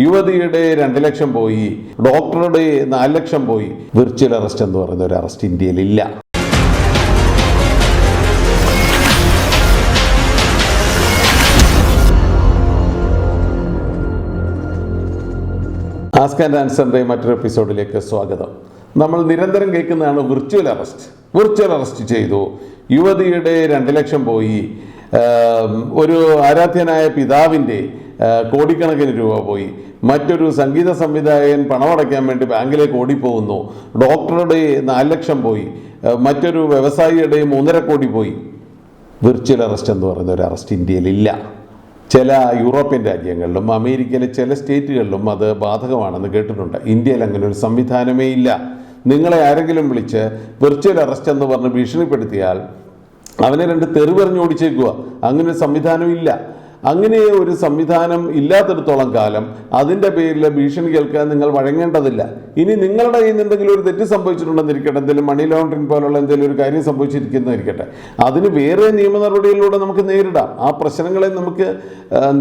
യുവതിയുടെ 2 ലക്ഷം പോയി, ഡോക്ടറുടെ 4 ലക്ഷം പോയി. വിർച്വൽ അറസ്റ്റ് എന്ന് പറയുന്ന ഒരു അറസ്റ്റ് ഇന്ത്യയിലില്ല. ആസ്ക് ആൻഡ് ആൻസറിൻ്റെ മറ്റൊരു എപ്പിസോഡിലേക്ക് സ്വാഗതം. നമ്മൾ നിരന്തരം കേൾക്കുന്നതാണ് വിർച്വൽ അറസ്റ്റ്. വിർച്വൽ അറസ്റ്റ് ചെയ്തു, യുവതിയുടെ 2 ലക്ഷം പോയി, ഒരു ആരാധ്യനായ പിതാവിൻ്റെ കോടിക്കണക്കിന് രൂപ പോയി, മറ്റൊരു സംഗീത സംവിധായകൻ പണമടയ്ക്കാൻ വേണ്ടി ബാങ്കിലേക്ക് ഓടിപ്പോകുന്നു, ഡോക്ടറുടെ 4 ലക്ഷം പോയി, മറ്റൊരു വ്യവസായിയുടെ 3.5 കോടി പോയി. വിർച്വൽ അറസ്റ്റ് എന്ന് പറയുന്ന ഒരു അറസ്റ്റ് ഇന്ത്യയിലില്ല. ചില യൂറോപ്യൻ രാജ്യങ്ങളിലും അമേരിക്കയിലെ ചില സ്റ്റേറ്റുകളിലും അത് ബാധകമാണെന്ന് കേട്ടിട്ടുണ്ട്. ഇന്ത്യയിൽ അങ്ങനെ ഒരു സംവിധാനമേ ഇല്ല. നിങ്ങളെ ആരെങ്കിലും വിളിച്ച് വിർച്വൽ അറസ്റ്റ് എന്ന് പറഞ്ഞ് ഭീഷണിപ്പെടുത്തിയാൽ അവനെ 2 തെറി പറഞ്ഞ് ഓടിച്ചേക്കുക. അങ്ങനെ ഒരു സംവിധാനം ഇല്ല. അങ്ങനെ ഒരു സംവിധാനം ഇല്ലാത്തിടത്തോളം കാലം അതിൻ്റെ പേരിൽ ഭീഷണി കേൾക്കാൻ നിങ്ങൾ വഴങ്ങേണ്ടതില്ല. ഇനി നിങ്ങളുടെ കയ്യിൽ നിന്ന് എന്തെങ്കിലും ഒരു തെറ്റ് സംഭവിച്ചിട്ടുണ്ടെന്നിരിക്കട്ടെ, എന്തെങ്കിലും മണി ലോണ്ടറിങ് പോലുള്ള എന്തെങ്കിലും ഒരു കാര്യം സംഭവിച്ചിരിക്കുന്നതായിരിക്കട്ടെ, അതിന് വേറെ നിയമ നടപടികളിലൂടെ നമുക്ക് നേരിടാം. ആ പ്രശ്നങ്ങളെ നമുക്ക്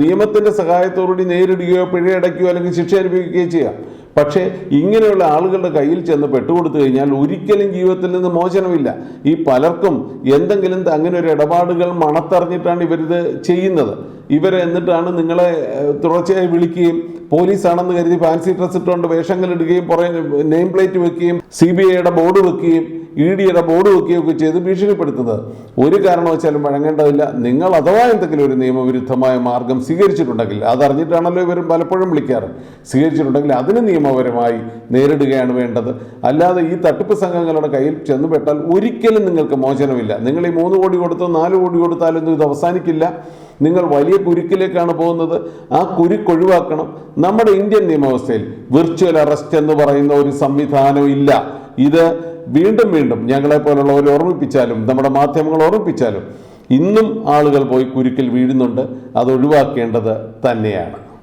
നിയമത്തിൻ്റെ സഹായത്തോടുകൂടി നേരിടുകയോ പിഴയടയ്ക്കുകയോ അല്ലെങ്കിൽ ശിക്ഷ അനുഭവിക്കുകയോ ചെയ്യാം. പക്ഷേ ഇങ്ങനെയുള്ള ആളുകളുടെ കയ്യിൽ ചെന്ന് പെട്ടുകൊടുത്തു കഴിഞ്ഞാൽ ഒരിക്കലും ജീവിതത്തിൽ നിന്ന് മോചനമില്ല. ഈ പലർക്കും എന്തെങ്കിലും അങ്ങനെ ഒരു ഇടപാടുകൾ മണത്തറിഞ്ഞിട്ടാണ് ഇവരിത് ചെയ്യുന്നത്. എന്നിട്ടാണ് നിങ്ങളെ തുടർച്ചയായി വിളിക്കുകയും പോലീസാണെന്ന് കരുതി ഫാൻസി ഡ്രസ് ഇട്ടുകൊണ്ട് വേഷങ്ങളിടുകയും നെയിം പ്ലേറ്റ് വെക്കുകയും CBIയുടെ ബോർഡ് വെക്കുകയും EDയുടെ ബോർഡ് വെക്കുകയും ഒക്കെ ചെയ്ത് ഭീഷണിപ്പെടുത്തുന്നത്. ഒരു കാരണവശാലും വഴങ്ങേണ്ടതില്ല. നിങ്ങൾ അഥവാ എന്തെങ്കിലും ഒരു നിയമവിരുദ്ധമായ മാർഗം സ്വീകരിച്ചിട്ടുണ്ടെങ്കിൽ, അതറിഞ്ഞിട്ടാണല്ലോ ഇവരും പലപ്പോഴും വിളിക്കാറ്, സ്വീകരിച്ചിട്ടുണ്ടെങ്കിൽ അതിന് നിയമപരമായി നേരിടുകയാണ് വേണ്ടത്. അല്ലാതെ ഈ തട്ടിപ്പ് സംഘങ്ങളുടെ കയ്യിൽ ചെന്നുപെട്ടാൽ ഒരിക്കലും നിങ്ങൾക്ക് മോചനമില്ല. നിങ്ങൾ ഈ 3 കോടി കൊടുത്തോ 4 കോടി കൊടുത്താലൊന്നും ഇത് അവസാനിക്കില്ല. നിങ്ങൾ വലിയ കുരുക്കിലേക്കാണ് പോകുന്നത്. ആ കുരുക്ക് ഒഴിവാക്കണം. നമ്മുടെ ഇന്ത്യൻ നിയമവ്യവസ്ഥയിൽ വിർച്വൽ അറസ്റ്റ് എന്ന് പറയുന്ന ഒരു സംവിധാനം ഇല്ല. ഇത് വീണ്ടും ഞങ്ങളെപ്പോലുള്ളവർ ഓർമ്മിപ്പിച്ചാലും നമ്മുടെ മാധ്യമങ്ങൾ ഓർമ്മിപ്പിച്ചാലും ഇന്നും ആളുകൾ പോയി കുരുക്കിൽ വീഴുന്നുണ്ട്. അത് ഒഴിവാക്കേണ്ടത് തന്നെയാണ്.